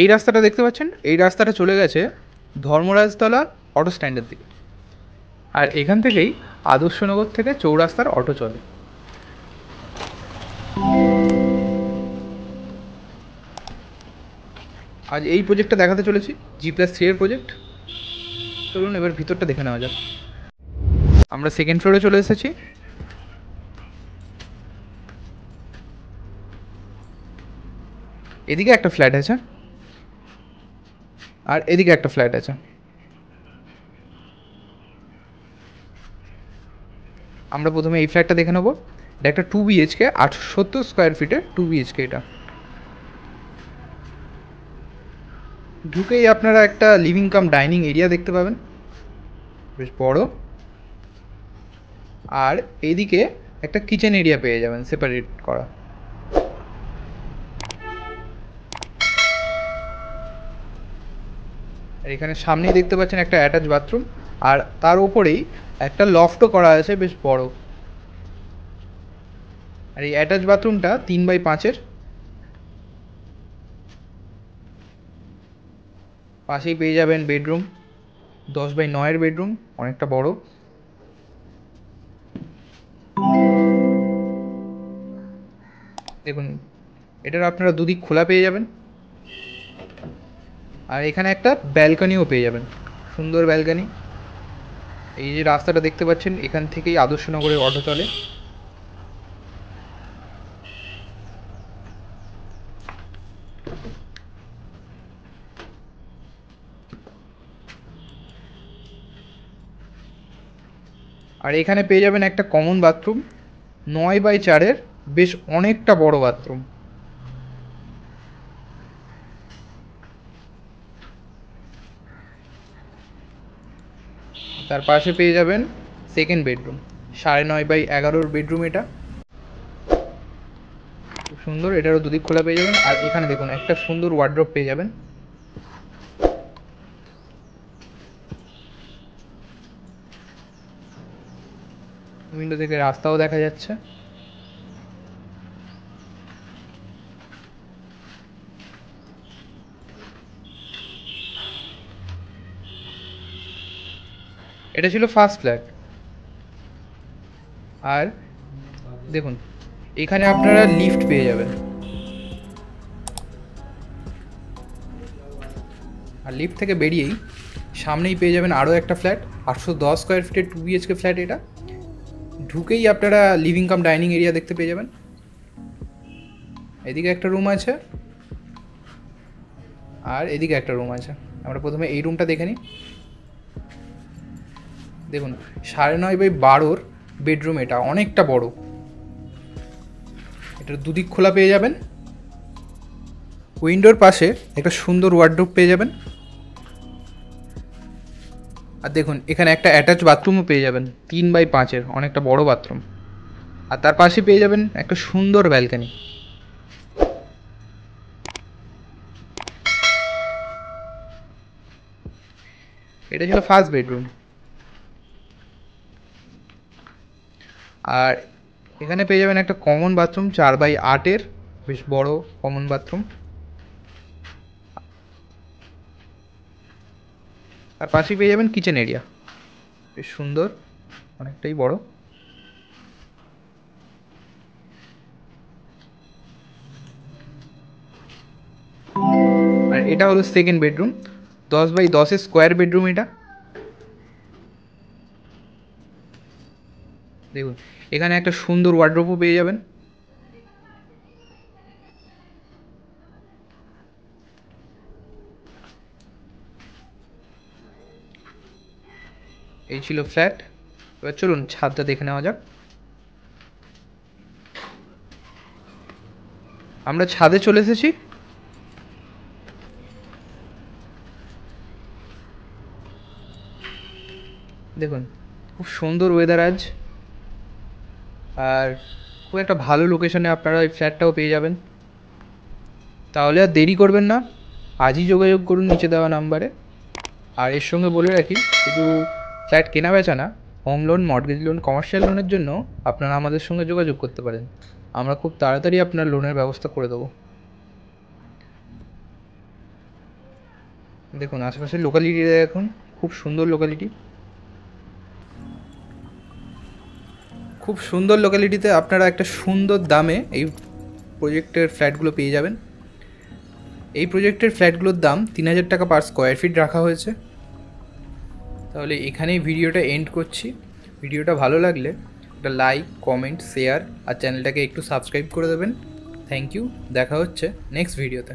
এই রাস্তাটা দেখতে পাচ্ছেন, এই রাস্তাটা চলে গেছে ধর্মরাজতলা অটো স্ট্যান্ডের দিকে, আর এখান থেকেই আদর্শনগর থেকে চৌরাস্তার অটো চলে। আজ এই প্রজেক্টটা দেখাতে চলেছি, G+3 এর প্রজেক্ট। চলুন এবার ভিতরটা দেখে নেওয়া যাক। আমরা সেকেন্ড ফ্লোরে চলে এসেছি। এদিকে একটা ফ্ল্যাট আছে আর এদিকে একটা ফ্ল্যাট আছে। আমরা প্রথমে এই ফ্ল্যাটটা দেখে নেবো। এটা একটা 2 BHK, 870 স্কোয়ার ফিটের 2 BHK। এটা ঢুকেই আপনারা একটা লিভিং কাম ডাইনিং এরিয়া দেখতে পাবেন, বেশ বড়। আর এইদিকে একটা কিচেন এরিয়া পেয়ে যাবেন সেপারেট করা। আর এখানে সামনেই দেখতে পাচ্ছেন একটা অ্যাটাচ বাথরুম, আর তার উপরেই একটা লফটও করা আছে বেশ বড়। আর এই অ্যাটাচ বাথরুমটা 3x5-এর। পাশেই পেয়ে যাবেন বেডরুম, 10x9-এর বেডরুম, অনেকটা বড়। দেখুন, এটার আপনারা দুদিক খোলা পেয়ে যাবেন। আর এখানে একটা ব্যালকনিও পেয়ে যাবেন, সুন্দর ব্যালকনি। এই যে রাস্তাটা দেখতে পাচ্ছেন, এখান থেকেই আদর্শনগরের অটো চলে। আর এখানে পেয়ে যাবেন একটা কমন বাথরুম, 9x4-এর, বেশ অনেকটা বড় বাথরুম। তার পাশে পেয়ে যাবেন সেকেন্ড বেডরুম, 9.5x11-র বেডরুম। এটা খুব সুন্দর, এটারও দুদিক খোলা পেয়ে যাবেন। আর এখানে দেখুন একটা সুন্দর ওয়ার্ড্রপ পেয়ে যাবেন। উইন্ডো থেকে রাস্তাও দেখা যাচ্ছে। এটা ছিল ফার্স্ট ফ্ল্যাট। আর দেখুন, এখানে আপনারা লিফট পেয়ে যাবেন। আর লিফট থেকে বেরিয়েই সামনেই পেয়ে যাবেন আরও একটা ফ্ল্যাট, 810 স্কোয়ার ফিটের 2 BHK ফ্ল্যাট। এটা ঢুকেই আপনারা লিভিং কাম ডাইনিং এরিয়া দেখতে পেয়ে যাবেন। এদিকে একটা রুম আছে আর এদিকে একটা রুম আছে। আমরা প্রথমে এই রুমটা দেখে নিই। দেখুন, 9.5x12-র বেডরুম। এটা অনেকটা বড়। এটার দুদিক খোলা পেয়ে যাবেন। উইন্ডোর পাশে একটা সুন্দর ওয়ার্ডরোব পেয়ে যাবেন। আর দেখুন, এখানে একটা অ্যাটাচ বাথরুমও পেয়ে যাবেন, 3x5-এর, অনেকটা বড় বাথরুম। আর তার পাশে পেয়ে যাবেন একটা সুন্দর ব্যালকনি। এটা ছিল ফার্স্ট বেডরুম। আর এখানে পেয়ে যাবেন একটা কমন বাথরুম, 4x8-এর, বেশ বড় কমন বাথরুম। তার পাশেই পেয়ে যাবেন কিচেন এরিয়া, বেশ সুন্দর, অনেকটাই বড়। আর এটা হলো সেকেন্ড বেডরুম, 10x10-এর স্কোয়ার বেডরুম। এটা দেখুন, এখানে একটা সুন্দর ওয়ার্ড্রোবও পেয়ে যাবেন। এই ছিল ফ্ল্যাট। এবার চলুন ছাদটা দেখে নেওয়া যাক। আমরা ছাদে চলে এসেছি। দেখুন, খুব সুন্দর ওয়েদার আজ। আর খুব একটা ভালো লোকেশনে আপনারা এই ফ্ল্যাটটাও পেয়ে যাবেন। তাহলে আর দেরি করবেন না, আজই যোগাযোগ করুন নিচে দেওয়া নাম্বারে। আর এর সঙ্গে বলে রাখি, শুধু ফ্ল্যাট কেনা বেচা না, home loan, mortgage loan, commercial লোনের জন্য আপনারা আমাদের সঙ্গে যোগাযোগ করতে পারেন। আমরা খুব তাড়াতাড়ি আপনার লোনের ব্যবস্থা করে দেবো। দেখুন আশেপাশের লোকালিটি দেখুন, খুব সুন্দর লোকালিটি, খুব সুন্দর লোকালিটিতে আপনারা একটা সুন্দর দামে এই প্রজেক্টের ফ্ল্যাটগুলো পেয়ে যাবেন। এই প্রজেক্টের ফ্ল্যাটগুলোর দাম 3000 টাকা পার স্কোয়ার ফিট রাখা হয়েছে। তাহলে এখানেই ভিডিওটা এন্ড করছি। ভিডিওটা ভালো লাগলে একটা লাইক, কমেন্ট, শেয়ার আর চ্যানেলটাকে একটু সাবস্ক্রাইব করে দেবেন। থ্যাংক ইউ, দেখা হচ্ছে নেক্সট ভিডিওতে।